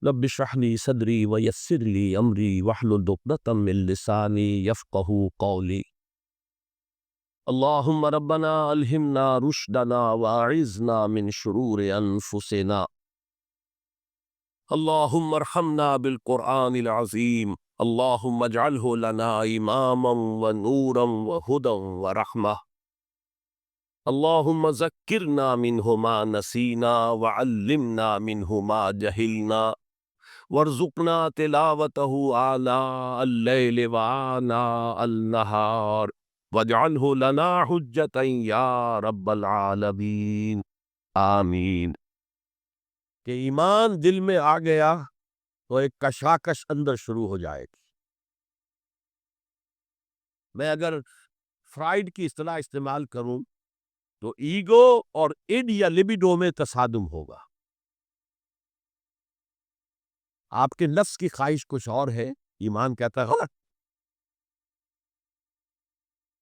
رب اشرح لي صدري ويسر لي امري واحلل عقدة من لساني يفقهوا قولي. اللهم ربنا الهمنا رشدنا واعذنا من شرور انفسنا. اللهم ارحمنا بالقرآن العظيم. اللهم اجعله لنا اماما ونورا وهدى ورحمة. اللهم ذكرنا منه ما نسينا وعلمنا منه ما جهلنا وارزقنا تلاوته آناء الليل وآناء النهار واجعله لنا حجة یا رب العالمین آمین. کہ ایمان دل میں آ گیا تو ایک کشاکش اندر شروع ہو جائے گی. میں اگر فرائیڈ کی اصطلاح استعمال کروں تو ایگو اور اڈ یا لبیڈو میں تصادم ہوگا. آپ کے نفس کی خواہش کچھ اور ہے، ایمان کہتا ہے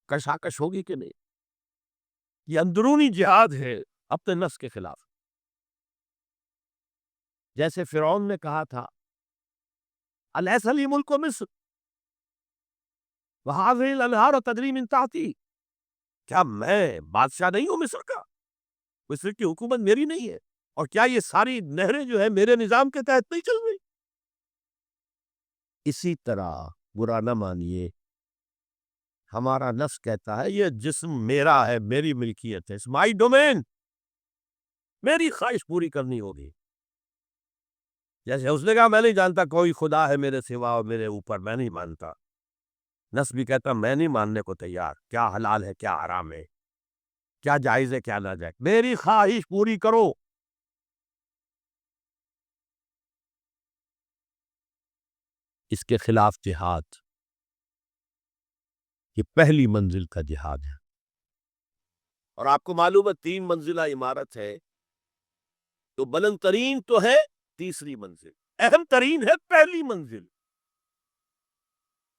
کشاکش ہوگی کہ نہیں. یہ اندرونی جہاد ہے اپنے نفس کے خلاف. جیسے فرعون نے کہا تھا الیس لی ملک مصر وہذہ الانہار تجری من تحتی، کیا میں بادشاہ نہیں ہوں مصر کا؟ مصر کی حکومت میری نہیں ہے؟ اور کیا یہ ساری نہریں جو ہے میرے نظام کے تحت نہیں چل رہی؟ اسی طرح برا نہ مانیے، ہمارا نفس کہتا ہے یہ جسم میرا ہے، میری ملکیت ہے، اٹس مائی ڈومین، میری خواہش پوری کرنی ہوگی. جیسے اس نے کہا میں نہیں جانتا کوئی خدا ہے میرے سوا اور میرے اوپر، میں نہیں مانتا. نفس بھی کہتا میں نہیں ماننے کو تیار، کیا حلال ہے کیا حرام ہے، کیا جائز ہے کیا ناجائز، میری خواہش پوری کرو. اس کے خلاف جہاد، یہ پہلی منزل کا جہاد ہے. اور آپ کو معلوم ہے 3 منزلہ عمارت ہے تو بلند ترین تو ہے تیسری منزل، اہم ترین ہے پہلی منزل.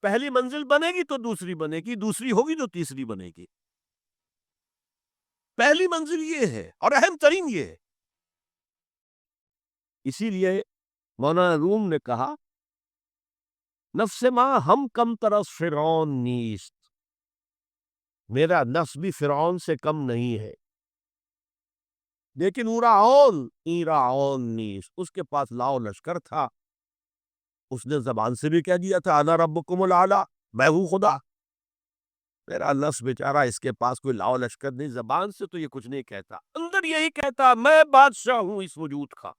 پہلی منزل بنے گی تو دوسری بنے گی، دوسری ہوگی تو تیسری بنے گی. پہلی منزل یہ ہے اور اہم ترین یہ ہے. اسی لیے مولانا روم نے کہا نفس ماں ہم کم طرف فرعون نیست، میرا نفس بھی فرعون سے کم نہیں ہے، لیکن ایراون نیست، اس کے پاس لاؤ لشکر تھا. اس نے زبان سے بھی کہہ دیا تھا انا ربکم الاعلی، میں ہوں خدا. میرا نفس بیچارہ اس کے پاس کوئی لاؤ لشکر نہیں، زبان سے تو یہ کچھ نہیں کہتا، اندر یہی کہتا میں بادشاہ ہوں اس وجود کا،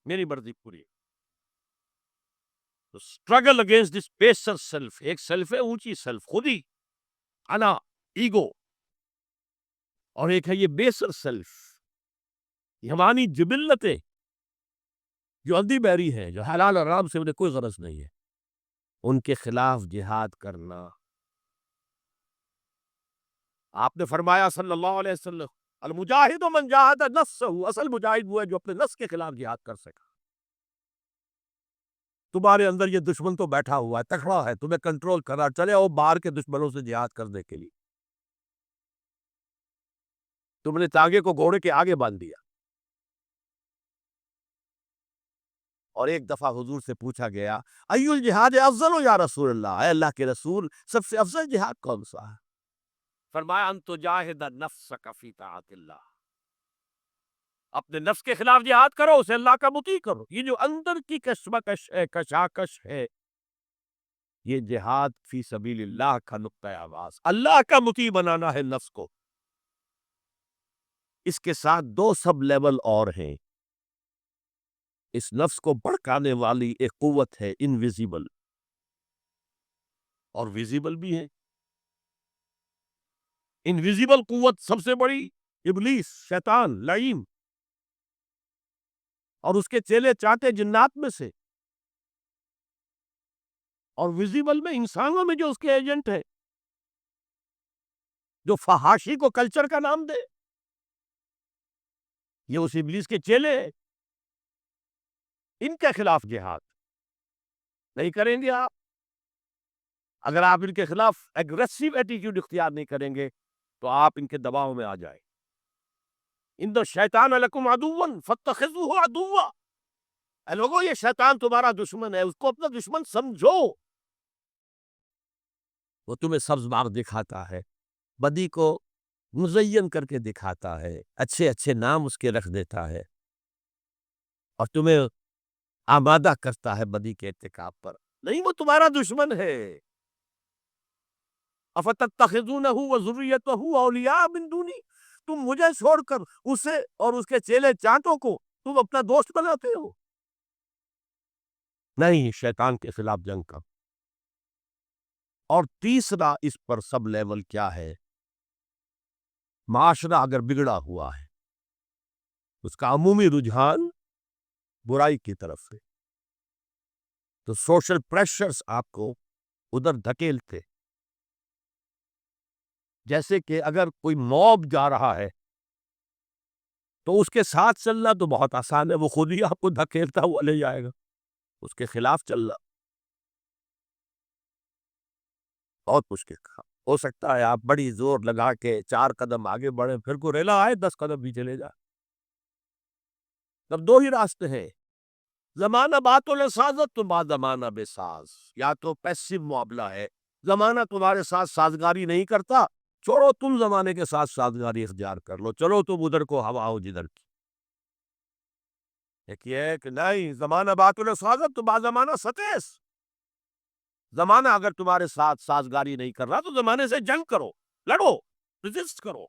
میری مرضی پوری. اسٹرگل اگینسٹ دس بیسر سیلف، ایک سیلف ہے اونچی سیلف، خودی، انا، ایگو، اور ایک ہے یہ بیسر سیلف، یہ ہماری جبلتیں جو اندھی بہری ہیں، جو حلال اور حرام سے انہیں کوئی غرض نہیں ہے، ان کے خلاف جہاد کرنا. آپ نے فرمایا صلی اللہ علیہ وسلم المجاہد من جاہد نفسہ، اصل مجاہد وہ ہے جو اپنے نفس کے خلاف جہاد کر سکا. تمہارے اندر یہ دشمن تو بیٹھا ہوا ہے، تکڑا ہے، تمہیں کنٹرول کرنا، چلے اور باہر کے دشمنوں سے جہاد کرنے کے لیے تم نے تانگے کو گھوڑے کے آگے باندھ دیا. اور ایک دفعہ حضور سے پوچھا گیا ای الجہاد افضل یا رسول اللہ، اے اللہ کے رسول سب سے افضل جہاد کون سا ہے؟ فرمایا ان تجاہد نفسک فی طاعت اللہ، اپنے نفس کے خلاف جہاد کرو، اسے اللہ کا مطیع کرو. یہ جو اندر کی کشمکش ہے، کشاکش ہے، یہ جہاد فی سبیل اللہ کا نقطۂ آغاز، اللہ کا مطیع بنانا ہے نفس کو. اس کے ساتھ 2 سب لیول اور ہیں. اس نفس کو بھڑکانے والی ایک قوت ہے انویزیبل، اور ویزیبل بھی ہے. انویزیبل قوت سب سے بڑی ابلیس، شیطان، لعین، اور اس کے چیلے چاٹے جنات میں سے. اور ویزیبل میں انسانوں میں جو اس کے ایجنٹ ہے، جو فحاشی کو کلچر کا نام دے، یہ اس ابلیس کے چیلے ہیں. ان کے خلاف جہاد نہیں کریں گے آپ، اگر آپ ان کے خلاف ایگریسو ایٹیٹیوڈ اختیار نہیں کریں گے تو آپ ان کے دباؤ میں آ جائیں. ان الشیطان لکم عدو فاتخذوہ عدوا، اے لوگوں یہ شیطان تمہارا دشمن ہے، اس کو اپنا دشمن سمجھو. وہ تمہیں سبز باغ دکھاتا ہے، بدی کو مزین کر کے دکھاتا ہے، اچھے اچھے نام اس کے رکھ دیتا ہے، اور تمہیں آمادہ کرتا ہے بدی کے ارتکاب پر. نہیں، وہ تمہارا دشمن ہے. افتتخذونہ وذریتہ اولیاء من دونی، تم مجھے چھوڑ کر اسے اور اس کے چیلے چانٹوں کو تم اپنا دوست بناتے ہو. نہیں، شیطان کے خلاف جنگ کا. اور تیسرا اس پر سب لیول کیا ہے؟ معاشرہ اگر بگڑا ہوا ہے، اس کا عمومی رجحان برائی کی طرف ہے، تو سوشل پریشرز آپ کو ادھر دھکیلتے. جیسے کہ اگر کوئی موب جا رہا ہے تو اس کے ساتھ چلنا تو بہت آسان ہے، وہ خود ہی آپ کو دھکیلتا ہوا لے جائے گا. اس کے خلاف چلنا بہت مشکل کام. ہو سکتا ہے آپ بڑی زور لگا کے 4 قدم آگے بڑھیں، پھر کو ریلا آئے 10 قدم بھی چلے جائے. تب دو ہی راستے ہیں، زمانہ بات سازت تو بعد زمانہ بے ساز. یا تو پیسو معاملہ ہے، زمانہ تمہارے ساتھ سازگاری نہیں کرتا، چھوڑو تم زمانے کے ساتھ سازگاری اختیار کر لو، چلو تم ادھر کو ہوا ہو جدھر کی. ایک یہ ہے کہ نہیں، زمانہ بات سازت تو بعد زمانہ ستیس. زمانہ اگر تمہارے ساتھ سازگاری نہیں کر رہا تو زمانے سے جنگ کرو، لڑو، ریزسٹ کرو.